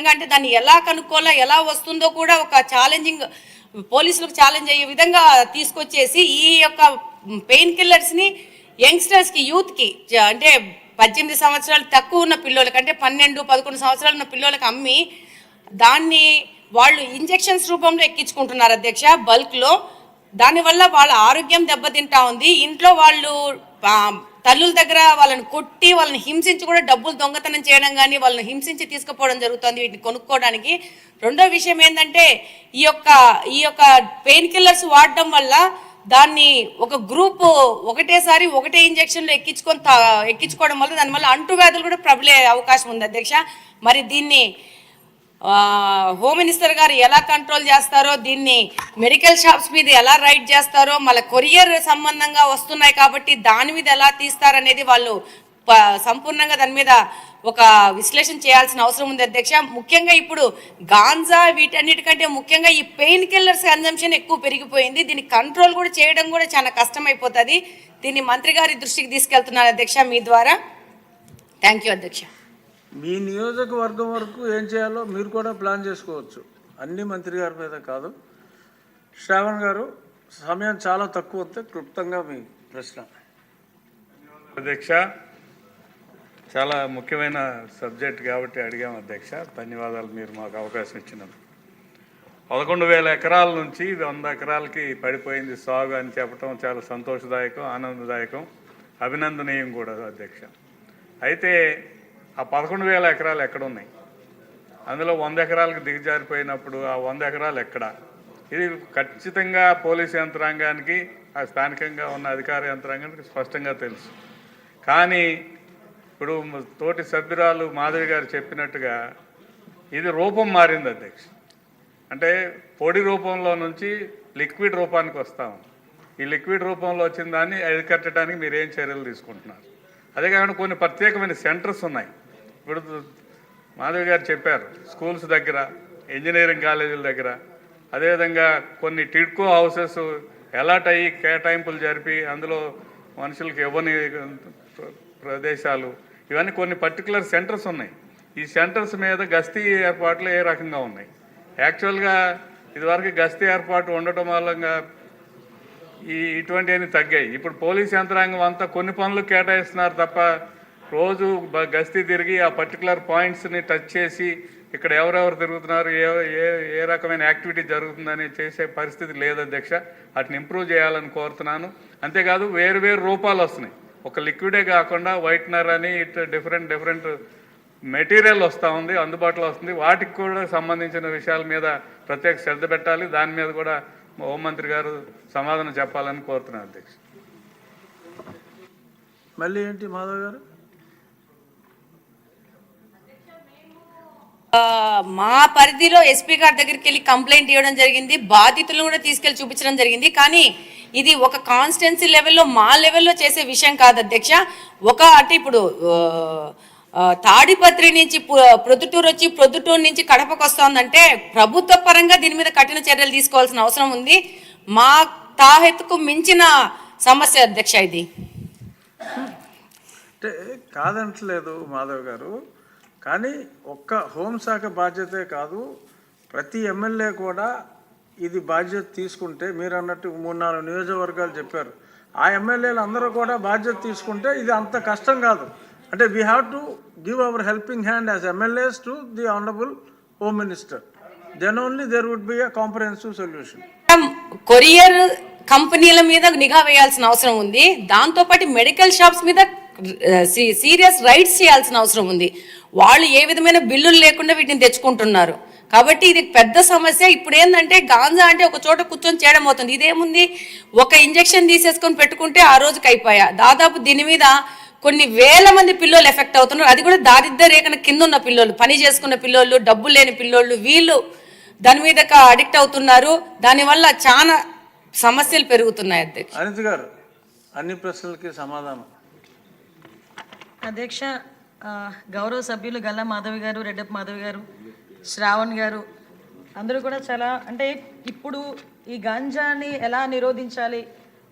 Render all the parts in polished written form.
విధంగా అంటే దాన్ని ఎలా కనుక్కోవాలో ఎలా వస్తుందో కూడా ఒక ఛాలెంజింగ్ పోలీసులకు ఛాలెంజ్ అయ్యే విధంగా తీసుకొచ్చేసి ఈ యొక్క పెయిన్ కిల్లర్స్ని యంగ్స్టర్స్కి యూత్కి అంటే 18 సంవత్సరాలు తక్కువ ఉన్న పిల్లలకి అంటే 12-11 సంవత్సరాలు ఉన్న పిల్లలకి అమ్మి దాన్ని వాళ్ళు ఇంజెక్షన్స్ రూపంలో ఎక్కించుకుంటున్నారు అధ్యక్ష బల్క్లో. దానివల్ల వాళ్ళ ఆరోగ్యం దెబ్బతింటా ఉంది. ఇంట్లో వాళ్ళు తల్లుల దగ్గర వాళ్ళని కొట్టి వాళ్ళని హింసించి కూడా డబ్బులు దొంగతనం చేయడం కానీ వాళ్ళని హింసించి తీసుకుపోవడం జరుగుతుంది వీటిని కొనుక్కోవడానికి. రెండో విషయం ఏంటంటే ఈ యొక్క పెయిన్ కిల్లర్స్ వాడడం వల్ల దాన్ని ఒక గ్రూప్ ఒకటేసారి ఒకటే ఇంజెక్షన్లో ఎక్కించుకోవడం వల్ల దానివల్ల అంటువ్యాధులు కూడా ప్రబలే అవకాశం ఉంది అధ్యక్ష. మరి దీన్ని హోమ్ మినిస్టర్ గారు ఎలా కంట్రోల్ చేస్తారో, దీన్ని మెడికల్ షాప్స్ మీద ఎలా రైడ్ చేస్తారో, మళ్ళీ కొరియర్ సంబంధంగా వస్తున్నాయి కాబట్టి దాని మీద ఎలా తీస్తారనేది వాళ్ళు సంపూర్ణంగా దాని మీద ఒక విశ్లేషణ చేయాల్సిన అవసరం ఉంది అధ్యక్ష. ముఖ్యంగా ఇప్పుడు గాంజా వీటన్నిటికంటే ముఖ్యంగా ఈ పెయిన్ కిల్లర్స్ కన్జంప్షన్ ఎక్కువ పెరిగిపోయింది. దీన్ని కంట్రోల్ కూడా చేయడం కూడా చాలా కష్టమైపోతుంది. దీన్ని మంత్రి గారి దృష్టికి తీసుకెళ్తున్నారు అధ్యక్ష మీ ద్వారా. థ్యాంక్ యూ అధ్యక్ష. మీ నియోజకవర్గం వరకు ఏం చేయాలో మీరు కూడా ప్లాన్ చేసుకోవచ్చు, అన్ని మంత్రి గారి మీద కాదు. శ్రావణ్ గారు, సమయం చాలా తక్కువ వస్తే క్లుప్తంగా మీ ప్రశ్న. అధ్యక్ష, చాలా ముఖ్యమైన సబ్జెక్ట్ కాబట్టి అడిగాం అధ్యక్ష. ధన్యవాదాలు మీరు మాకు అవకాశం ఇచ్చినందుకు. 11,000 ఎకరాల నుంచి 100 ఎకరాలకి పడిపోయింది సాగు అని చెప్పడం చాలా సంతోషదాయకం, ఆనందదాయకం, అభినందనీయం కూడా అధ్యక్ష. అయితే ఆ 11,000 ఎకరాలు ఎక్కడున్నాయి? అందులో 100 ఎకరాలకు దిగజారిపోయినప్పుడు ఆ 100 ఎకరాలు ఎక్కడ? ఇది ఖచ్చితంగా పోలీసు యంత్రాంగానికి, ఆ స్థానికంగా ఉన్న అధికార యంత్రాంగానికి స్పష్టంగా తెలుసు. కానీ ఇప్పుడు తోటి సభ్యురాలు మాధవి గారు చెప్పినట్టుగా ఇది రూపం మారింది అధ్యక్ష. అంటే పొడి రూపంలో నుంచి లిక్విడ్ రూపానికి వస్తాము. ఈ లిక్విడ్ రూపంలో వచ్చిన దాన్ని అరికట్టడానికి మీరు ఏం చర్యలు తీసుకుంటున్నారు? అదే కాకుండా కొన్ని ప్రత్యేకమైన సెంటర్స్ ఉన్నాయి. ఇప్పుడు మాధవి గారు చెప్పారు, స్కూల్స్ దగ్గర, ఇంజనీరింగ్ కాలేజీల దగ్గర, అదేవిధంగా కొన్ని టిడ్కో హౌసెస్ అలాట్ అయ్యి కేటాయింపులు జరిపి అందులో మనుషులకు ఇవ్వని ప్రదేశాలు, ఇవన్నీ కొన్ని పర్టికులర్ సెంటర్స్ ఉన్నాయి. ఈ సెంటర్స్ మీద గస్తీ ఏర్పాట్లు ఏ రకంగా ఉన్నాయి? యాక్చువల్గా ఇదివరకు గస్తీ ఏర్పాటు ఉండటం వల్ల ఇటువంటివన్నీ తగ్గాయి. ఇప్పుడు పోలీస్ యంత్రాంగం అంతా కొన్ని పనులు కేటాయిస్తున్నారు తప్ప రోజు గస్తీ తిరిగి ఆ పర్టికులర్ పాయింట్స్ని టచ్ చేసి ఇక్కడ ఎవరెవరు తిరుగుతున్నారు, ఏ రకమైన యాక్టివిటీ జరుగుతుందని చేసే పరిస్థితి లేదు అధ్యక్ష. వాటిని ఇంప్రూవ్ చేయాలని కోరుతున్నాను. అంతేకాదు వేరు రూపాలు వస్తున్నాయి. ఒక లిక్విడే కాకుండా వైట్నర్ అని ఇట్లా డిఫరెంట్ మెటీరియల్ వస్తూ ఉంది, అందుబాటులో వస్తుంది. వాటికి కూడా సంబంధించిన విషయాల మీద ప్రత్యేక శ్రద్ధ పెట్టాలి. దాని మీద కూడా హోంమంత్రి గారు సమాధానం చెప్పాలని కోరుతున్నాను అధ్యక్ష. మళ్ళీ ఏంటి మాధవ్ గారు? మా పరిధిలో ఎస్పీ గారి దగ్గరికి వెళ్ళి కంప్లైంట్ ఇవ్వడం జరిగింది, బాధితులను కూడా తీసుకెళ్లి చూపించడం జరిగింది. కానీ ఇది ఒక కాన్స్టిట్యున్సీ లెవెల్లో మా లెవెల్లో చేసే విషయం కాదు అధ్యక్ష. అంటే ఇప్పుడు తాడిపత్రి నుంచి ప్రొద్దుటూరు వచ్చి ప్రొద్దుటూరు నుంచి కడపకు వస్తుందంటే ప్రభుత్వ పరంగా దీని మీద కఠిన చర్యలు తీసుకోవాల్సిన అవసరం ఉంది. మా తాహెత్తుకు మించిన సమస్య అధ్యక్ష ఇది. అంటే కాదంటలేదు మాధవ్ గారు, కానీ ఒక్క హోంశాఖ బాధ్యతే కాదు, ప్రతి ఎమ్మెల్యే కూడా ఇది బాధ్యత తీసుకుంటే, మీరు అన్నట్టు 3-4 నియోజకవర్గాలు చెప్పారు, ఆ ఎమ్మెల్యేలు అందరూ కూడా బాధ్యత తీసుకుంటే ఇది అంత కష్టం కాదు. అంటే we have to give our helping hand as MLAs to the honourable home minister. Then only there would be a comprehensive solution. Courier కంపెనీల మీద నిఘా వేయాల్సిన అవసరం ఉంది. దాంతోపాటు మెడికల్ షాప్స్ మీద సీరియస్ రైడ్స్ చేయాల్సిన అవసరం ఉంది. వాళ్ళు ఏ విధమైన బిల్లులు లేకుండా వీటిని తెచ్చుకుంటున్నారు. కాబట్టి ఇది పెద్ద సమస్య. ఇప్పుడు ఏంటంటే గాంజా అంటే ఒక చోట కూర్చొని చేయడం అవుతుంది. ఇదేముంది, ఒక ఇంజెక్షన్ తీసేసుకొని పెట్టుకుంటే ఆ రోజుకి అయిపోయా. దాదాపు దీని మీద కొన్ని వేల మంది పిల్లలు ఎఫెక్ట్ అవుతున్నారు. అది కూడా దారిద్ర్య రేఖన కింద ఉన్న పిల్లలు, పని చేసుకున్న పిల్లలు, డబ్బులు లేని పిల్లలు, వీళ్ళు దాని మీద అడిక్ట్ అవుతున్నారు. దానివల్ల చాలా సమస్యలు పెరుగుతున్నాయి అధ్యక్ష. అనిత గారు, అన్ని ప్రశ్నలకి సమాధానం. అధ్యక్ష, గౌరవ సభ్యులు గల్లా మాధవి గారు, రెడ్డప్ప మాధవి గారు, శ్రావణ్ గారు అందరూ కూడా చాలా, అంటే ఇప్పుడు ఈ గాంజాని ఎలా నిరోధించాలి,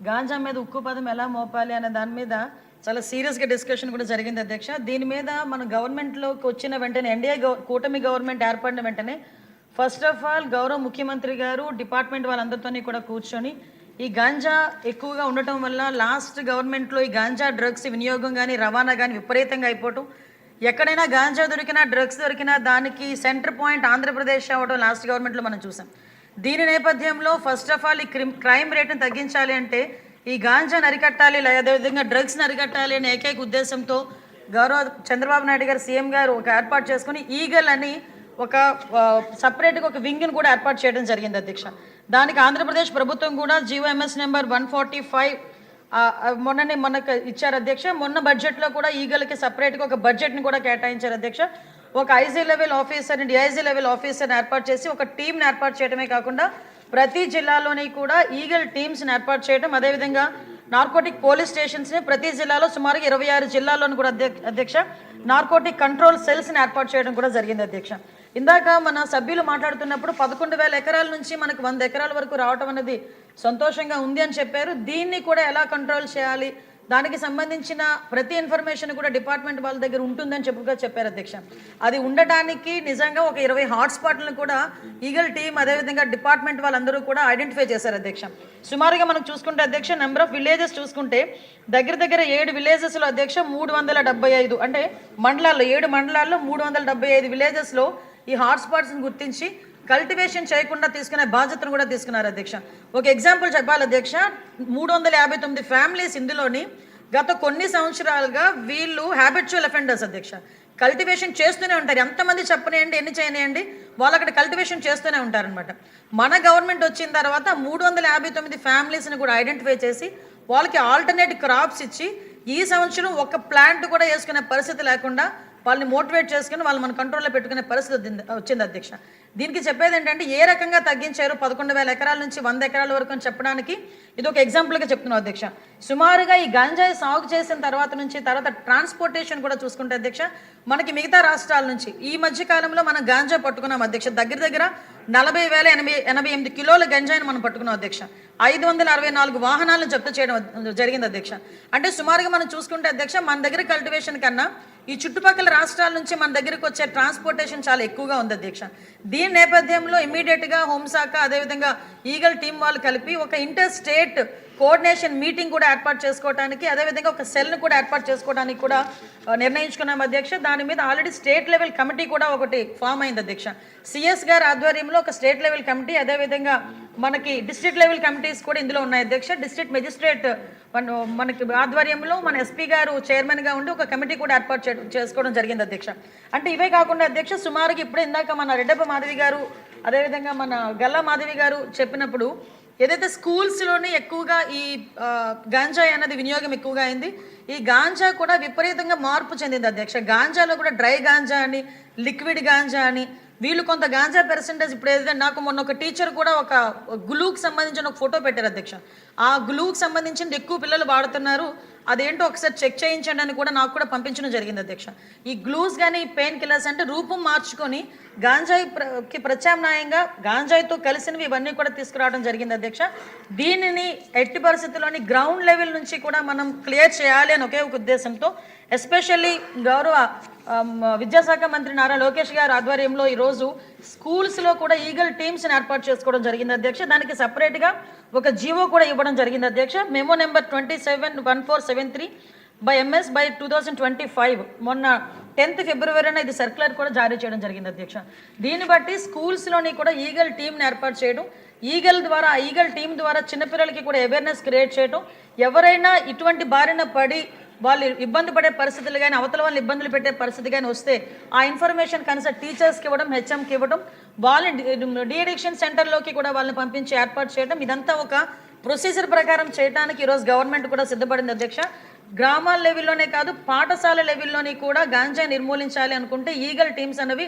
గాంజా మీద ఉక్కు పదం ఎలా మోపాలి అనే దాని మీద చాలా సీరియస్గా డిస్కషన్ కూడా జరిగింది అధ్యక్ష. దీని మీద మన గవర్నమెంట్లోకి వచ్చిన వెంటనే కూటమి గవర్నమెంట్ ఏర్పడిన వెంటనే ఫస్ట్ ఆఫ్ ఆల్ గౌరవ ముఖ్యమంత్రి గారు డిపార్ట్మెంట్ వాళ్ళందరితోని కూడా కూర్చొని ఈ గాంజా ఎక్కువగా ఉండటం వల్ల లాస్ట్ గవర్నమెంట్లో ఈ గాంజా డ్రగ్స్ వినియోగం కానీ రవాణా కానీ విపరీతంగా అయిపోవటం, ఎక్కడైనా గాంజా దొరికినా డ్రగ్స్ దొరికినా దానికి సెంటర్ పాయింట్ ఆంధ్రప్రదేశ్ అవ్వడం లాస్ట్ గవర్నమెంట్లో మనం చూసాం. దీని నేపథ్యంలో ఫస్ట్ ఆఫ్ ఆల్ ఈ క్రైమ్ రేట్ని తగ్గించాలి అంటే ఈ గాంజాను అరికట్టాలి, అదేవిధంగా డ్రగ్స్ని అరికట్టాలి అనే ఏకైక ఉద్దేశంతో గౌరవ చంద్రబాబు నాయుడు గారు సీఎం గారు ఒక ఏర్పాటు చేసుకుని ఈగల్ అని ఒక సపరేట్గా ఒక వింగ్ని కూడా ఏర్పాటు చేయడం జరిగింది అధ్యక్ష. దానికి ఆంధ్రప్రదేశ్ ప్రభుత్వం కూడా GOMS నెంబర్ 145 మొన్నకు ఇచ్చారు అధ్యక్ష. మొన్న బడ్జెట్లో కూడా ఈగల్కి సపరేట్గా ఒక బడ్జెట్ని కూడా కేటాయించారు అధ్యక్ష. ఒక ఐజీ లెవెల్ ఆఫీసర్ని డిఐజీ లెవెల్ ఆఫీసర్ని ఏర్పాటు చేసి ఒక టీంని ఏర్పాటు చేయడమే కాకుండా ప్రతి జిల్లాలోని కూడా ఈగల్ టీమ్స్ని ఏర్పాటు చేయడం, అదేవిధంగా నార్కోటిక్ పోలీస్ స్టేషన్స్ని ప్రతి జిల్లాలో సుమారుగా 26 జిల్లాల్లోనూ కూడా అధ్యక్ష నార్కోటిక్ కంట్రోల్ సెల్స్ని ఏర్పాటు చేయడం కూడా జరిగింది అధ్యక్ష. ఇందాక మన సభ్యులు మాట్లాడుతున్నప్పుడు 11,000 ఎకరాల నుంచి మనకు 100 ఎకరాల వరకు రావటం అనేది సంతోషంగా ఉంది అని చెప్పారు. దీన్ని కూడా ఎలా కంట్రోల్ చేయాలి, దానికి సంబంధించిన ప్రతి ఇన్ఫర్మేషన్ కూడా డిపార్ట్మెంట్ వాళ్ళ దగ్గర ఉంటుందని చెప్పారు అధ్యక్ష. అది ఉండటానికి నిజంగా ఒక 20 హాట్స్పాట్లను కూడా ఈగల్ టీమ్ అదేవిధంగా డిపార్ట్మెంట్ వాళ్ళందరూ కూడా ఐడెంటిఫై చేశారు అధ్యక్ష. సుమారుగా మనం చూసుకుంటే అధ్యక్ష నెంబర్ ఆఫ్ విలేజెస్ చూసుకుంటే దగ్గర 7 విలేజెస్లో అధ్యక్ష 375 అంటే మండలాల్లో 7 మండలాల్లో 375 విలేజెస్లో ఈ హాట్స్పాట్స్ని గుర్తించి కల్టివేషన్ చేయకుండా తీసుకునే బాధ్యతను కూడా తీసుకున్నారు అధ్యక్ష. ఒక ఎగ్జాంపుల్ చెప్పాలి అధ్యక్ష, 359 ఫ్యామిలీస్ ఇందులోని గత కొన్ని సంవత్సరాలుగా వీళ్ళు హ్యాబిచువల్ అఫెండర్స్ అధ్యక్ష. కల్టివేషన్ చేస్తూనే ఉంటారు, ఎంతమంది చెప్పనేయండి ఎన్ని చేయనియండి వాళ్ళు అక్కడ కల్టివేషన్ చేస్తూనే ఉంటారనమాట. మన గవర్నమెంట్ వచ్చిన తర్వాత 359 ఫ్యామిలీస్ని కూడా ఐడెంటిఫై చేసి వాళ్ళకి ఆల్టర్నేట్ క్రాప్స్ ఇచ్చి ఈ సంవత్సరం ఒక ప్లాంట్ కూడా వేసుకునే పరిస్థితి లేకుండా వాళ్ళని మోటివేట్ చేసుకుని వాళ్ళు మన కంట్రోల్లో పెట్టుకునే పరిస్థితి వచ్చింది అధ్యక్ష. దీనికి చెప్పేది ఏంటంటే ఏ రకంగా తగ్గించారు 11,000 ఎకరాల నుంచి 100 ఎకరాల వరకు అని చెప్పడానికి ఇది ఒక ఎగ్జాంపుల్గా చెప్తున్నాం అధ్యక్ష. సుమారుగా ఈ గాంజాయి సాగు చేసిన తర్వాత ట్రాన్స్పోర్టేషన్ కూడా చూసుకుంటే అధ్యక్ష మనకి మిగతా రాష్ట్రాల నుంచి ఈ మధ్య కాలంలో మనం గాంజా పట్టుకున్నాం అధ్యక్ష. దగ్గర 40,088 కిలోల గంజాయిని మనం పట్టుకున్నాం అధ్యక్ష. 564 వాహనాలను జప్తు చేయడం జరిగింది అధ్యక్ష. అంటే సుమారుగా మనం చూసుకుంటే అధ్యక్ష మన దగ్గర కల్టివేషన్ కన్నా ఈ చుట్టుపక్కల రాష్ట్రాల నుంచి మన దగ్గరకు వచ్చే ట్రాన్స్పోర్టేషన్ చాలా ఎక్కువగా ఉంది అధ్యక్ష. దీని నేపథ్యంలో ఇమ్మీడియట్గా హోంశాఖ అదేవిధంగా ఈగల్ టీం వాళ్ళు కలిపి ఒక ఇంటర్ స్టేట్ కోఆర్డినేషన్ మీటింగ్ కూడా ఏర్పాటు చేసుకోవడానికి అదేవిధంగా ఒక సెల్ను కూడా ఏర్పాటు చేసుకోవడానికి కూడా నిర్ణయించుకున్నాం అధ్యక్ష. దాని మీద ఆల్రెడీ స్టేట్ లెవెల్ కమిటీ కూడా ఒకటి ఫామ్ అయింది అధ్యక్ష. సిఎస్ గారి ఆధ్వర్యంలో ఒక స్టేట్ లెవెల్ కమిటీ అదేవిధంగా మనకి డిస్ట్రిక్ట్ లెవెల్ కమిటీస్ కూడా ఇందులో ఉన్నాయి అధ్యక్ష. డిస్ట్రిక్ట్ మెజిస్ట్రేట్ మనకి ఆధ్వర్యంలో మన ఎస్పీ గారు చైర్మన్గా ఉండి ఒక కమిటీ కూడా ఏర్పాటు చేసుకోవడం జరిగింది అధ్యక్ష. అంటే ఇవే కాకుండా అధ్యక్ష సుమారుగా ఇప్పుడు ఇందాక మన రెడ్డప్ప మాధవి గారు అదేవిధంగా మన గల్లా మాధవి గారు చెప్పినప్పుడు ఏదైతే స్కూల్స్లోని ఎక్కువగా ఈ గాంజాయి అన్నది వినియోగం ఎక్కువగా అయింది, ఈ గాంజా కూడా విపరీతంగా మార్పు చెందింది అధ్యక్ష. గాంజాలో కూడా డ్రై గాంజా అని లిక్విడ్ గాంజా అని వీళ్ళు కొంత గాంజా పర్సెంటేజ్ ఇప్పుడు ఏదైతే నాకు మొన్న ఒక టీచర్ కూడా ఒక గ్లూకి సంబంధించిన ఒక ఫోటో పెట్టారు అధ్యక్ష. ఆ గ్లూకి సంబంధించింది ఎక్కువ పిల్లలు వాడుతున్నారు, అదేంటో ఒకసారి చెక్ చేయించండి అని కూడా నాకు కూడా పంపించడం జరిగింది అధ్యక్ష. ఈ గ్లూస్ కానీ పెయిన్ కిల్లర్స్ అంటే రూపం మార్చుకొని గాంజాయికి ప్రత్యామ్నాయంగా గాంజాయితో కలిసినవి ఇవన్నీ కూడా తీసుకురావడం జరిగింది అధ్యక్ష. దీనిని ఎట్టి పరిస్థితుల్లోని గ్రౌండ్ లెవెల్ నుంచి కూడా మనం క్లియర్ చేయాలి అని ఒకే ఒక ఉద్దేశంతో ఎస్పెషల్లీ గౌరవ విద్యాశాఖ మంత్రి నారా లోకేష్ గారి ఆధ్వర్యంలో ఈరోజు స్కూల్స్లో కూడా ఈగల్ టీమ్స్ని ఏర్పాటు చేసుకోవడం జరిగింది అధ్యక్ష. దానికి సపరేట్గా ఒక జీవో కూడా ఇవ్వడం జరిగింది అధ్యక్ష. మెమో నెంబర్ 271473/MS/2025 మొన్న 10th ఫిబ్రవరిన ఇది సర్క్యులర్ కూడా జారీ చేయడం జరిగింది అధ్యక్ష. దీన్ని బట్టి స్కూల్స్లోని కూడా ఈగల్ టీమ్ని ఏర్పాటు చేయడం, ఈగల్ టీం ద్వారా చిన్నపిల్లలకి కూడా అవేర్నెస్ క్రియేట్ చేయడం, ఎవరైనా ఇటువంటి బారిన పడి వాళ్ళు ఇబ్బంది పడే పరిస్థితులు కానీ అవతల వాళ్ళు ఇబ్బందులు పెట్టే పరిస్థితి కానీ వస్తే ఆ ఇన్ఫర్మేషన్ కనీసం టీచర్స్కి ఇవ్వడం, హెచ్ఎంకి ఇవ్వడం, వాళ్ళని డీఅడిక్షన్ సెంటర్లోకి కూడా వాళ్ళని పంపించి ఏర్పాటు చేయడం, ఇదంతా ఒక ప్రొసీజర్ ప్రకారం చేయడానికి ఈరోజు గవర్నమెంట్ కూడా సిద్ధపడింది అధ్యక్ష. గ్రామాల లెవెల్లోనే కాదు పాఠశాల లెవెల్లోని కూడా గాంజా నిర్మూలించాలి అనుకుంటే ఈగల్ టీమ్స్ అనేవి